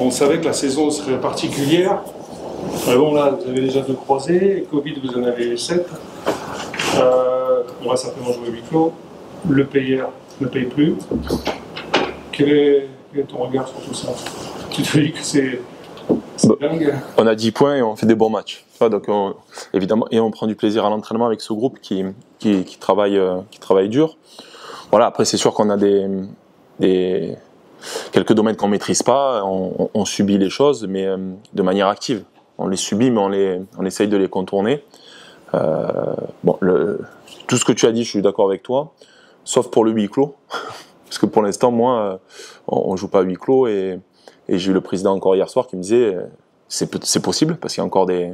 On savait que la saison serait particulière. Mais bon, là, vous avez déjà 2 croisés. Covid, vous en avez 7. On va certainement jouer huis clos. Le payeur ne paye plus. Quel est ton regard sur tout ça? Tu te dis que c'est dingue? On a 10 points et on fait des bons matchs. Donc évidemment, et on prend du plaisir à l'entraînement avec ce groupe qui travaille dur. Voilà, après, c'est sûr qu'on a quelques domaines qu'on ne maîtrise pas. On subit les choses, mais de manière active. On les subit, mais on essaye de les contourner. Tout ce que tu as dit, je suis d'accord avec toi, sauf pour le huis clos. Parce que pour l'instant, moi, on ne joue pas à huis clos. Et j'ai eu le président encore hier soir qui me disait c'est possible, parce qu'il y a encore des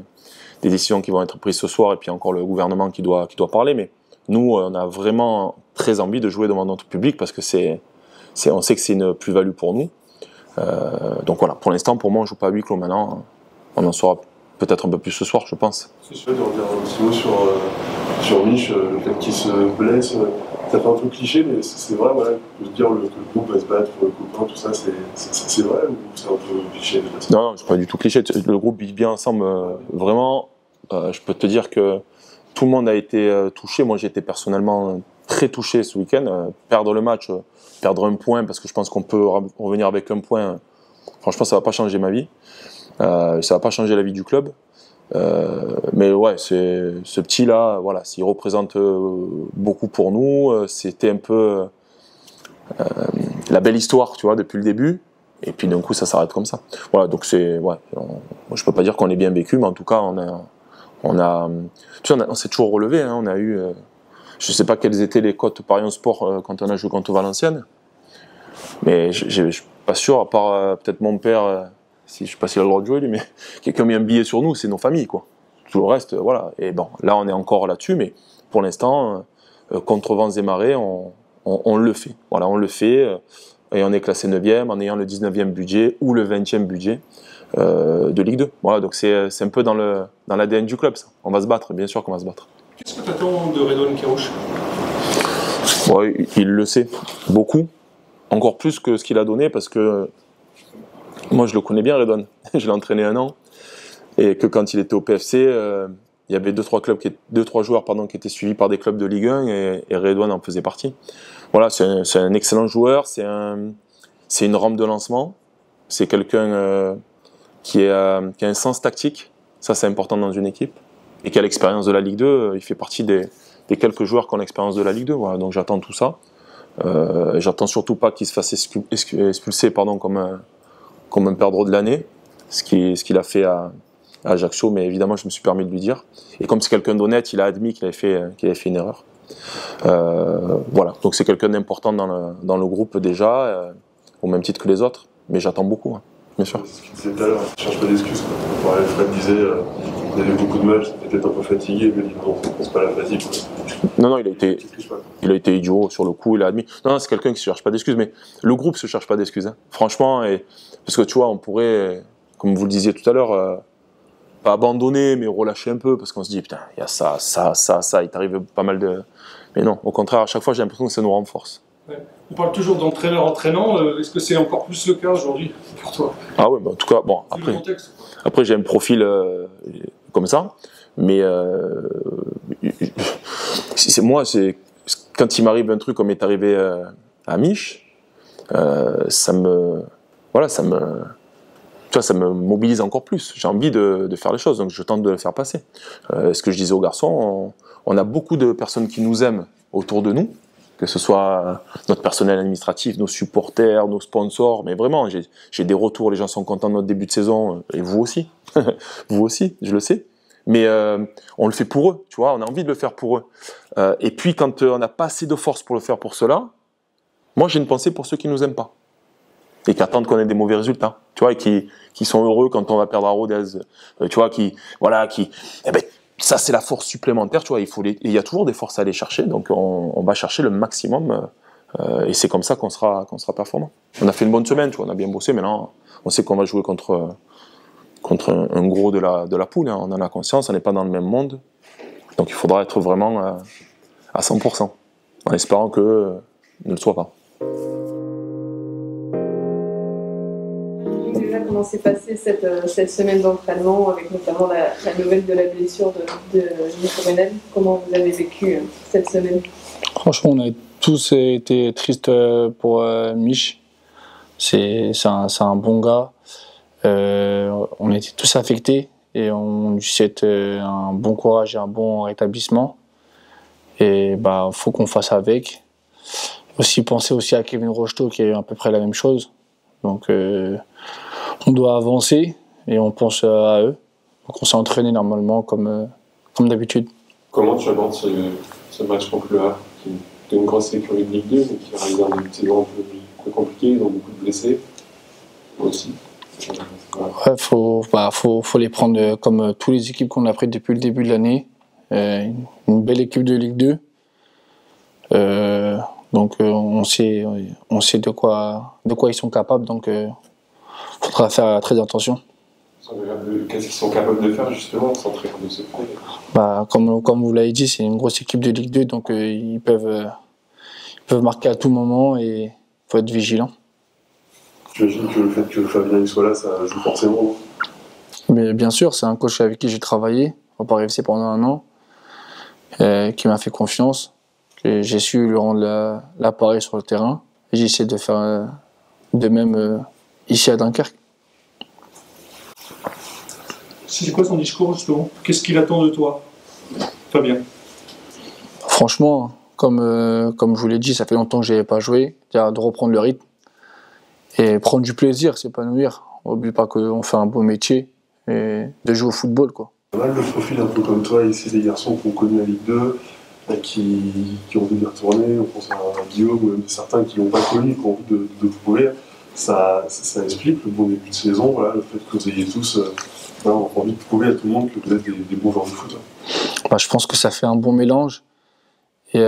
décisions qui vont être prises ce soir, et puis encore le gouvernement qui doit parler. Mais nous, on a vraiment très envie de jouer devant notre public, parce que on sait que c'est une plus-value pour nous. Donc voilà, pour l'instant, pour moi, on ne joue pas à huis clos. Maintenant, on en saura peut-être un peu plus ce soir, je pense. C'est sûr, de revenir un petit mot sur Mich, le fait qu'il se blesse, ça fait un peu cliché, mais c'est vrai, voilà, de dire que le groupe va se battre pour le copain, tout ça, c'est vrai ou c'est un peu cliché? Non, c'est pas du tout cliché. Le groupe vit bien ensemble, vraiment. Je peux te dire que tout le monde a été touché. Moi, j'ai été personnellement très touché ce week-end. Perdre le match, perdre un point, parce que je pense qu'on peut revenir avec un point. Franchement, ça va pas changer ma vie. Ça va pas changer la vie du club. Mais ouais, ce petit-là, voilà, s'il représente beaucoup pour nous. C'était un peu la belle histoire, tu vois, depuis le début. Et puis d'un coup, ça s'arrête comme ça. Voilà, donc je peux pas dire qu'on l'ait bien vécu, mais en tout cas, on s'est toujours relevé. Hein, on a eu, je sais pas quelles étaient les cotes Parions Sport quand on a joué contre Valenciennes, mais je suis pas sûr, à part peut-être mon père. Je sais pas s'il a le droit de jouer lui, mais quelqu'un a mis un billet sur nous, c'est nos familles, quoi. Tout le reste, voilà. Et bon, là on est encore là-dessus, mais pour l'instant, contre vents et marées, on le fait. Voilà, on le fait, et on est classé 9e en ayant le 19e budget ou le 20e budget de Ligue 2. Voilà, donc c'est un peu dans l'ADN du club, ça. On va se battre, bien sûr qu'on va se battre. Qu'est-ce que tu attends de Redouane Kérouche? Ouais, il le sait, beaucoup, encore plus que ce qu'il a donné, parce que moi, je le connais bien, Redouane. Je l'ai entraîné 1 an. Et que quand il était au PFC, il y avait 2-3 joueurs qui étaient suivis par des clubs de Ligue 1, et Redouane en faisait partie. Voilà, c'est un excellent joueur. C'est une rampe de lancement. C'est quelqu'un qui a un sens tactique. Ça, c'est important dans une équipe. Et qui a l'expérience de la Ligue 2. Il fait partie des quelques joueurs qui ont l'expérience de la Ligue 2. Voilà, donc j'attends tout ça. J'attends surtout pas qu'il se fasse expulser comme un perdreau de l'année, ce qu'il a fait à Ajaccio, mais évidemment je me suis permis de lui dire. Et comme c'est quelqu'un d'honnête, il a admis qu'il avait fait une erreur. Voilà, donc c'est quelqu'un d'important dans le groupe déjà, au même titre que les autres, mais j'attends beaucoup, hein, bien sûr. C'est ce qu'il disait tout à l'heure, ne cherche pas d'excuses. Fred disait, il avait beaucoup de matchs, il était peut-être un peu fatigué, mais il dit non, c'est pas la fatigue. Non, il a été idiot sur le coup, il a admis. Non, c'est quelqu'un qui se cherche pas d'excuses, mais le groupe se cherche pas d'excuses, hein. Franchement, parce que tu vois, on pourrait, comme vous le disiez tout à l'heure, pas abandonner, mais relâcher un peu, parce qu'on se dit, putain, il y a ça, il t'arrive pas mal de... Mais non, au contraire, à chaque fois, j'ai l'impression que ça nous renforce. Ouais. On parle toujours d'entraîneur entraînant, est-ce que c'est encore plus le cas aujourd'hui pour toi? Ah ouais, en tout cas, bon, après j'ai un profil comme ça, mais quand il m'arrive un truc comme est arrivé à Mich, ça me mobilise encore plus. J'ai envie de faire les choses, donc je tente de le faire passer. Ce que je disais aux garçons, on a beaucoup de personnes qui nous aiment autour de nous, que ce soit notre personnel administratif, nos supporters, nos sponsors, mais vraiment, j'ai des retours, les gens sont contents de notre début de saison, et vous aussi, vous aussi, je le sais. Mais on le fait pour eux, tu vois, on a envie de le faire pour eux. Et puis quand on n'a pas assez de force pour le faire pour cela, moi j'ai une pensée pour ceux qui nous aiment pas et qui attendent qu'on ait des mauvais résultats, tu vois, et qui sont heureux quand on va perdre à Rodez, tu vois, ça c'est la force supplémentaire, tu vois, il y a toujours des forces à aller chercher, donc on va chercher le maximum, et c'est comme ça qu'on sera performant. On a fait une bonne semaine, tu vois, on a bien bossé, maintenant on sait qu'on va jouer contre un gros de la poule, hein, on en a conscience, on n'est pas dans le même monde, donc il faudra être vraiment à 100%, en espérant que ne le soit pas. Déjà, comment s'est passée cette semaine d'entraînement, avec notamment la nouvelle de la blessure de Nico Renel. Comment vous avez vécu cette semaine? Franchement, on a tous été tristes pour Mich. C'est un bon gars. On était tous affectés et on lui souhaite un bon courage et un bon rétablissement. Et bah, faut qu'on fasse avec. Aussi penser aussi à Kevin Rocheteau qui est à peu près la même chose. Donc on doit avancer et on pense à eux. Donc on s'est entraîné normalement comme d'habitude. Comment tu abordes ce match contre le Havre, qui est une grosse écurie de Ligue 2, mais qui arrive dans une saison un peu compliquée, ils ont beaucoup de blessés aussi. Ouais, faut les prendre comme toutes les équipes qu'on a prises depuis le début de l'année. Une belle équipe de Ligue 2. Donc on sait de quoi ils sont capables. Donc faudra faire très attention. Qu'est-ce qu'ils sont capables de faire justement sans très de ce point? Bah, comme vous l'avez dit, c'est une grosse équipe de Ligue 2, donc ils peuvent marquer à tout moment et il faut être vigilant. J'imagine que le fait que Fabien soit là, ça joue forcément. Mais bien sûr, c'est un coach avec qui j'ai travaillé au Paris FC pendant 1 an, qui m'a fait confiance. J'ai su lui rendre l'appareil sur le terrain et j'essaie de faire de même ici à Dunkerque. C'est quoi son discours justement? Qu'est-ce qu'il attend de toi, Fabien? Franchement, comme je vous l'ai dit, ça fait longtemps que je n'avais pas joué, de reprendre le rythme et prendre du plaisir, s'épanouir. N'oublie pas qu'on fait un beau métier et de jouer au football, quoi. Pas mal de profils un peu comme toi, ici des garçons qui ont connu la Ligue 2, qui ont envie de retourner, on pense à Guillaume ou même certains qui n'ont pas connu, qui ont envie de prouver. Ça explique le bon début de saison, voilà, le fait que vous ayez tous envie de prouver à tout le monde que vous êtes des bons joueurs de foot. Bah, je pense que ça fait un bon mélange et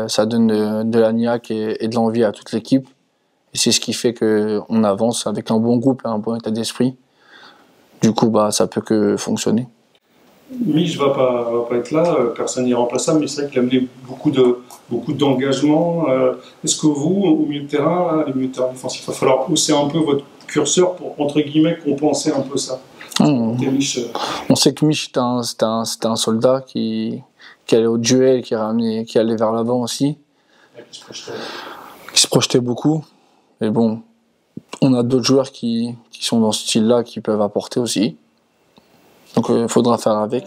ça donne de la niaque et de l'envie à toute l'équipe. Et c'est ce qui fait qu'on avance avec un bon groupe et un bon état d'esprit. Du coup, bah, ça peut que fonctionner. Mich va pas être là, personne n'est irremplaçable, mais c'est vrai qu'il a amené beaucoup d'engagement. Est-ce que vous, au milieu de terrain, les milieux de terrain défensifs, il va falloir pousser un peu votre curseur pour, entre guillemets, compenser un peu ça? On sait que Mich, c'était un soldat qui allait au duel, qui allait vers l'avant aussi, qui se projetait beaucoup. Mais bon, on a d'autres joueurs qui sont dans ce style-là, qui peuvent apporter aussi. Donc il faudra faire avec.